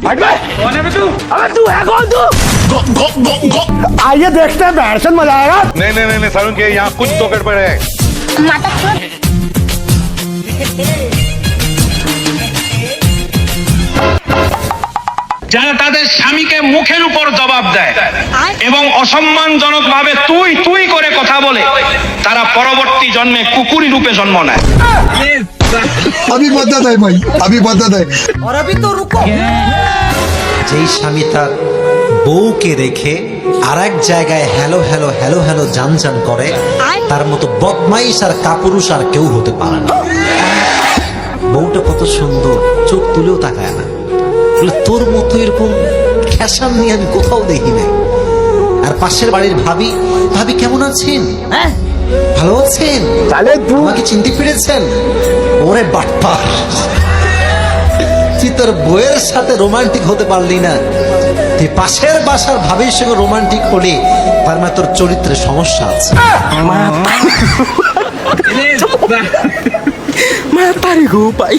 कौन है बे तू? अबे तू है कौन तू? आइए देखते हैं बैठन मजा आएगा। नहीं नहीं नहीं सारुण के यहाँ कुछ तो गड़बड़ है। যারা তাদের স্বামীকে মুখের উপর জবাব দেয় এবং অসম্মানজনকভাবে তুই তুই করে কথা বলে তারা পরবর্তী জন্মে কুকুরি রূপে জন্ম নেয়। अभी बता दे भाई, अभी बता दे। যেই স্বামী তার বউকে রেখে আর এক জায়গায় হ্যালো হ্যালো হ্যালো হ্যালো জান জান করে, তার মতো বদমাইশ আর কাপুরুষ আর কেউ হতে পারে না। বউটা কত সুন্দর, চোখ তুলেও তাকায় না। তোর মতো এরকম খ্যাসান নিয়ে আমি কোথাও দেখি নাই। আর পাশের বাড়ির ভাবি, ভাবি কেমন আছেন? হ্যাঁ ভালো আছেন? তাহলে তুই আমাকে চিনতে পেরেছেন? ওরে বাটপার, তুই তোর বউয়ের সাথে রোমান্টিক হতে পারলি না, তুই পাশের বাসার ভাবির সঙ্গে রোমান্টিক হলে তার মানে তোর চরিত্রে সমস্যা আছে। मैं तारी को पाई।